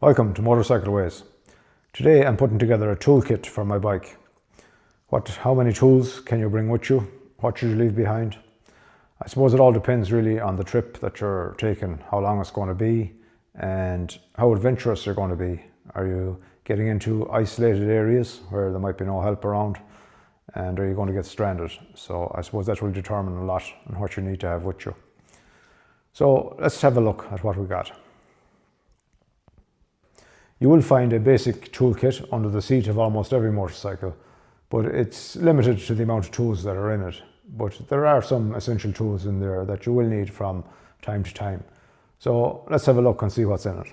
Welcome to Motorcycle Ways. Today I'm putting together a toolkit for my bike. How many tools can you bring with you? What should you leave behind? I suppose it all depends really on the trip that you're taking, how long it's going to be and how adventurous you're going to be. Are you getting into isolated areas where there might be no help around, and are you going to get stranded? So I suppose that will determine a lot on what you need to have with you. So let's have a look at what we got. You will find a basic toolkit under the seat of almost every motorcycle, but it's limited to the amount of tools that are in it. But there are some essential tools in there that you will need from time to time. So let's have a look and see what's in it.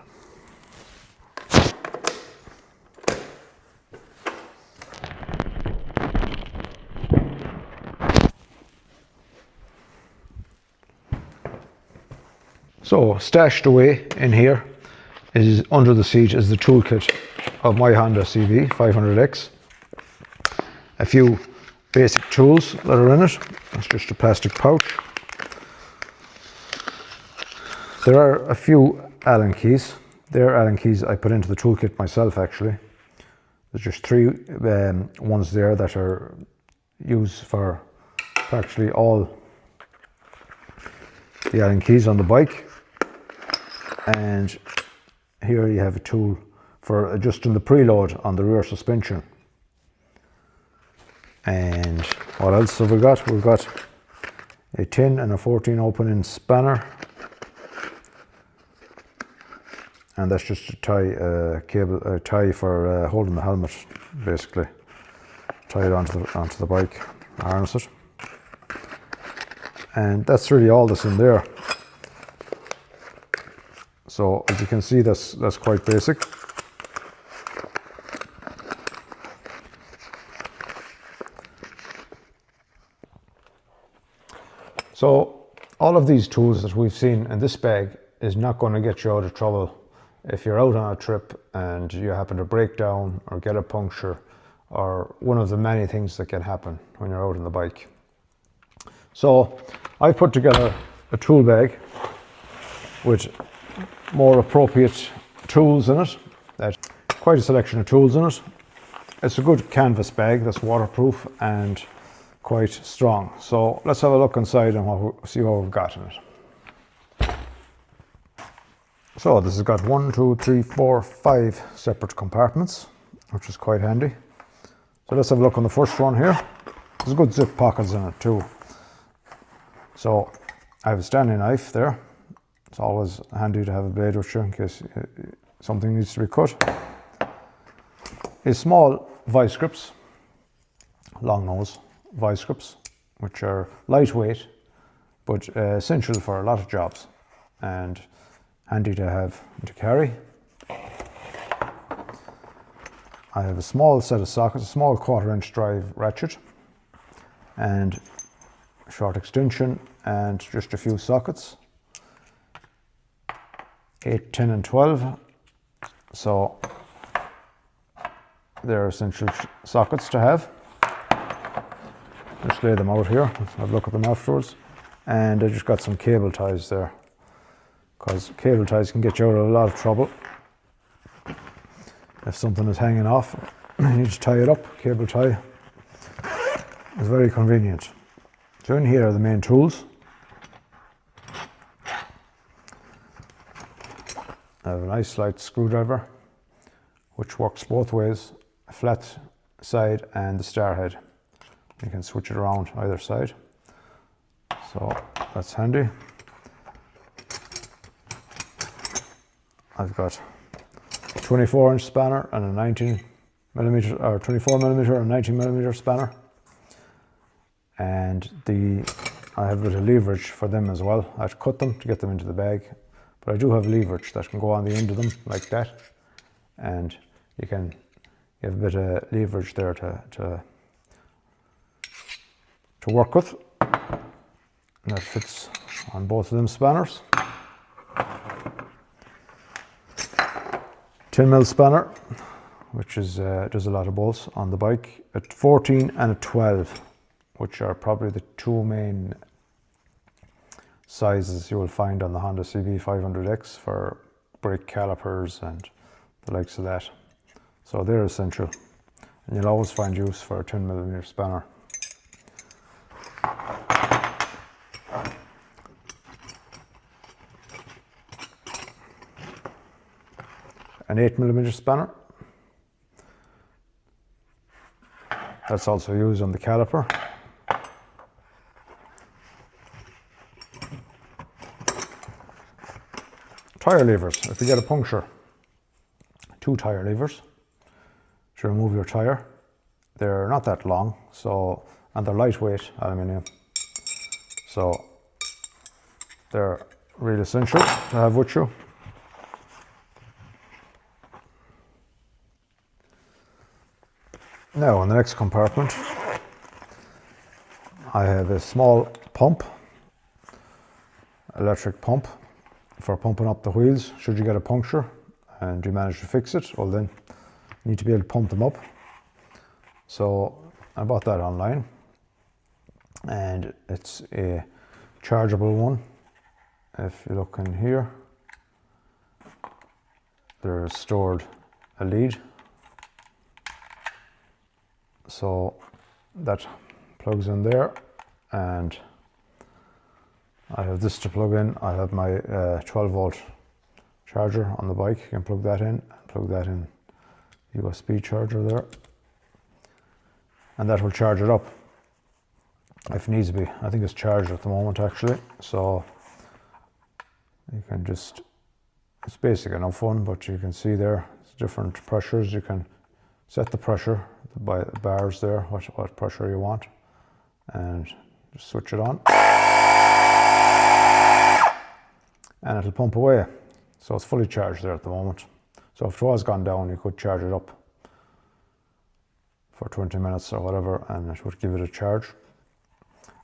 So stashed away in here is under the seat is the toolkit of my Honda CB 500X. A few basic tools that are in it. It's just a plastic pouch. There are a few Allen keys. They're Allen keys I put into the toolkit myself actually. There's just three ones there that are used for practically all the Allen keys on the bike. And here you have a tool for adjusting the preload on the rear suspension. And what else have we got? We've got a 10 and a 14 opening spanner. And that's just a tie for holding the helmet, basically. Tie it onto the bike, harness it. And that's really all that's in there. So as you can see, that's quite basic. So all of these tools that we've seen in this bag is not going to get you out of trouble if you're out on a trip and you happen to break down or get a puncture, or one of the many things that can happen when you're out on the bike. So I've put together a tool bag with more appropriate tools in it. There's quite a selection of tools in it. It's a good canvas bag that's waterproof and quite strong. So let's have a look inside and see what we've got in it. So this has got 5 separate compartments, which is quite handy. So let's have a look on the first one here. There's good zip pockets in it too. So I have a Stanley knife there. It's always handy to have a blade with you in case something needs to be cut. A small vice grips, long nose vice grips, which are lightweight but essential for a lot of jobs and handy to have to carry. I have a small set of sockets, a small 1/4 inch drive ratchet and short extension, and just a few sockets. 8, 10 and 12. So they're essential sockets to have. Just lay them out here. Let's have a look at them afterwards. And I just got some cable ties there, because cable ties can get you out of a lot of trouble. If something is hanging off, you need to tie it up. Cable tie is very convenient. So in here are the main tools. I have a nice light screwdriver, which works both ways, a flat side and the star head. You can switch it around either side. So that's handy. I've got a 24 inch spanner and a 19 millimeter, or 24 millimeter and 19 millimeter spanner. And I have a bit of leverage for them as well. I have to cut them to get them into the bag. But I do have leverage that can go on the end of them like that, and you have a bit of leverage there to work with, and that fits on both of them spanners. 10mm spanner, which is does a lot of bolts on the bike. A 14 and a 12, which are probably the two main sizes you will find on the Honda CB 500X for brake calipers and the likes of that. So they're essential, and you'll always find use for a 10mm spanner. An 8mm spanner, that's also used on the caliper. Tire levers, if you get a puncture, 2 tire levers to remove your tire. They're not that long, so, and they're lightweight aluminium, so they're really essential to have with you. Now in the next compartment I have a small pump, electric pump, for pumping up the wheels should you get a puncture and you manage to fix it. Well, then you need to be able to pump them up. So I bought that online, and it's a chargeable one. If you look in here, there's stored a lead, so that plugs in there, and I have this to plug in. I have my 12-volt charger on the bike. You can plug that in, USB charger there, and that will charge it up if needs be. I think it's charged at the moment actually, so you can just, it's basic enough one, but you can see there it's different pressures. You can set the pressure by the bars there, what pressure you want, and just switch it on, and it'll pump away. So it's fully charged there at the moment. So if it was gone down, you could charge it up for 20 minutes or whatever, and it would give it a charge.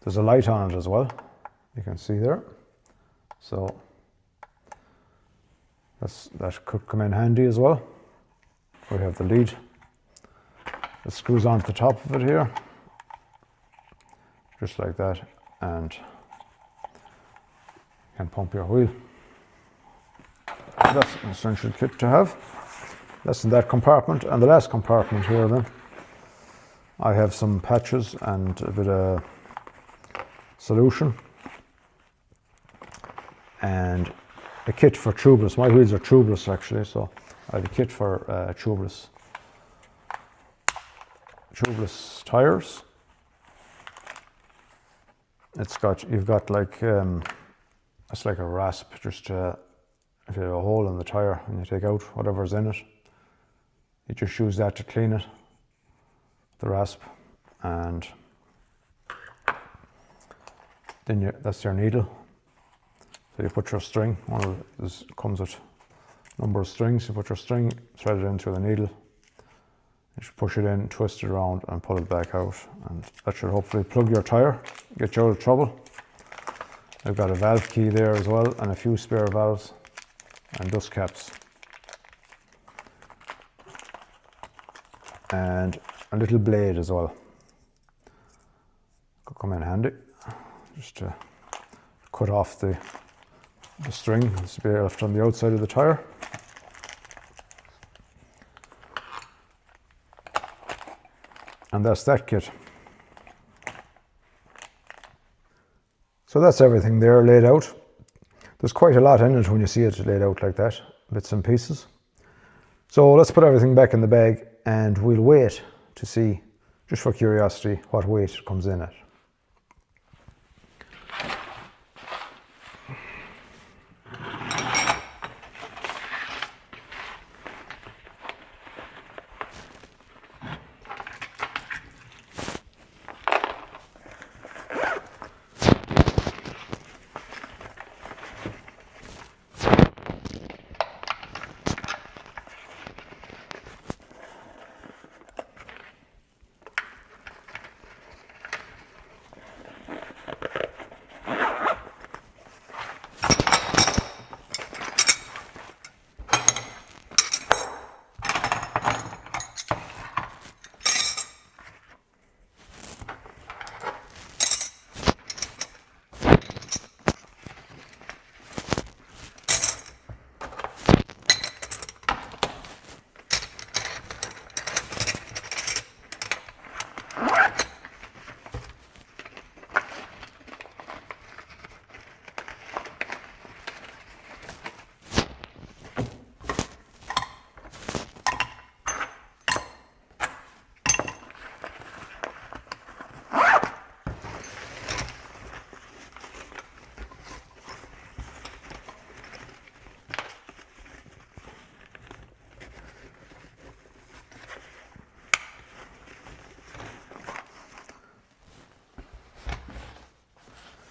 There's a light on it as well, you can see there. So that could come in handy as well. We have the lead. It screws onto the top of it here, just like that, and you can pump your wheel. That's an essential kit to have. That's in that compartment. And the last compartment here then, I have some patches and a bit of solution and a kit for tubeless. My wheels are tubeless actually, so I have a kit for tubeless tires. You've got like it's like a rasp, just if you have a hole in the tire and you take out whatever's in it, you just use that to clean it, the rasp, and then that's your needle. So you put your string, comes with a number of strings, you put your string, thread it in through the needle, you just push it in, twist it around and pull it back out, and that should hopefully plug your tire, get you out of trouble. I've got a valve key there as well, and a few spare valves and dust caps, and a little blade as well. Could come in handy, just to cut off the string that's left on the outside of the tire. And that's that kit. So that's everything there laid out. There's quite a lot in it when you see it laid out like that, bits and pieces. So let's put everything back in the bag and we'll wait to see, just for curiosity, what weight it comes in at.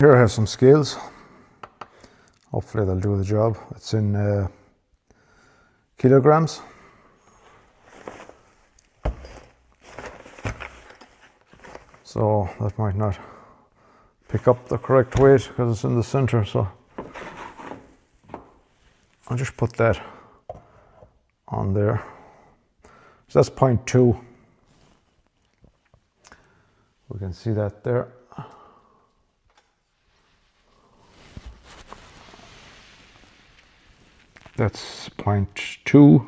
Here I have some scales. Hopefully they'll do the job. It's in kilograms. So that might not pick up the correct weight because it's in the center, so I'll just put that on there. So that's 0.2. We can see that there. That's 0.2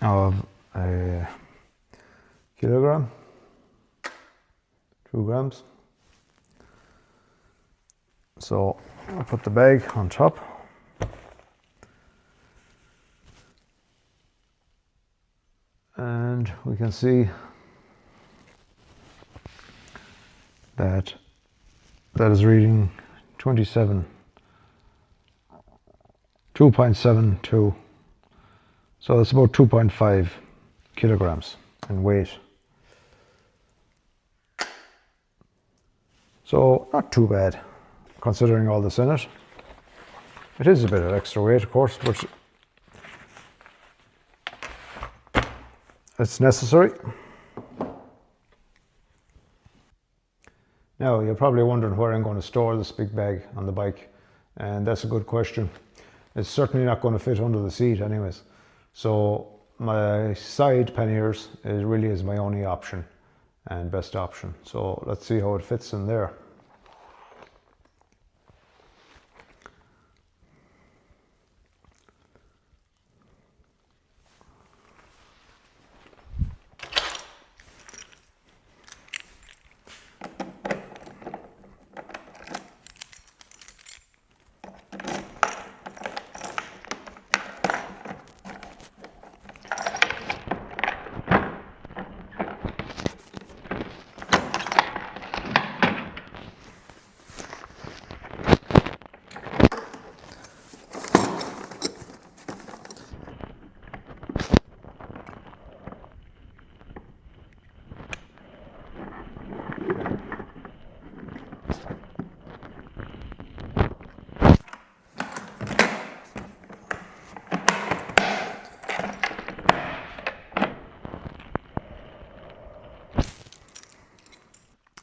of a kilogram, 2 grams. So I'll put the bag on top. And we can see that that is reading 2.72. So it's about 2.5 kilograms in weight. So not too bad considering all this in it. It is a bit of extra weight, of course, but it's necessary. Now you're probably wondering where I'm going to store this big bag on the bike, and that's a good question. It's certainly not going to fit under the seat anyways. So my side panniers really is my only option and best option. So let's see how it fits in there.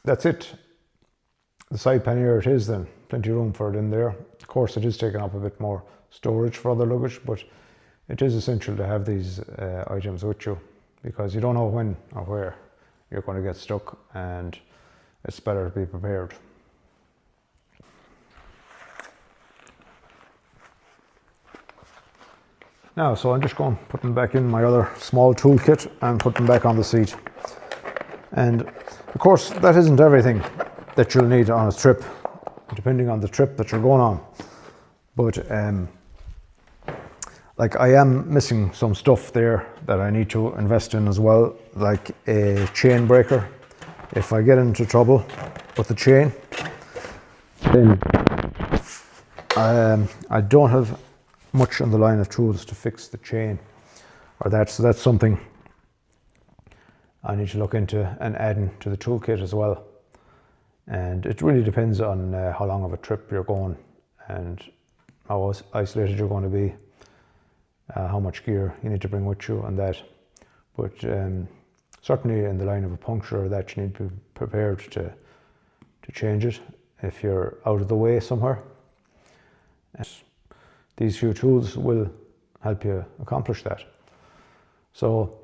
That's it. The side pannier it is then. Plenty of room for it in there. Of course it is taking up a bit more storage for other luggage, but it is essential to have these items with you because you don't know when or where you're going to get stuck, and it's better to be prepared. Now, so I'm just going to put them back in my other small toolkit and put them back on the seat. And of course, that isn't everything that you'll need on a trip, depending on the trip that you're going on. But like I am missing some stuff there that I need to invest in as well, like a chain breaker. If I get into trouble with the chain, then I don't have much on the line of tools to fix the chain or that, so that's something I need to look into and add into the toolkit as well. And it really depends on how long of a trip you're going and how isolated you're going to be, how much gear you need to bring with you and that. But certainly in the line of a puncture, that you need to be prepared to change it if you're out of the way somewhere. And these few tools will help you accomplish that. So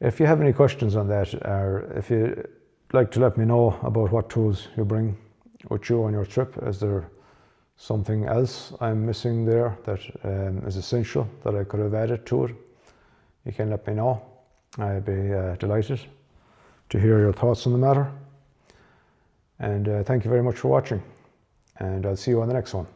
if you have any questions on that, or if you'd like to let me know about what tools you bring with you on your trip, is there something else I'm missing there that is essential that I could have added to it, you can let me know. I'd be delighted to hear your thoughts on the matter. And thank you very much for watching, and I'll see you on the next one.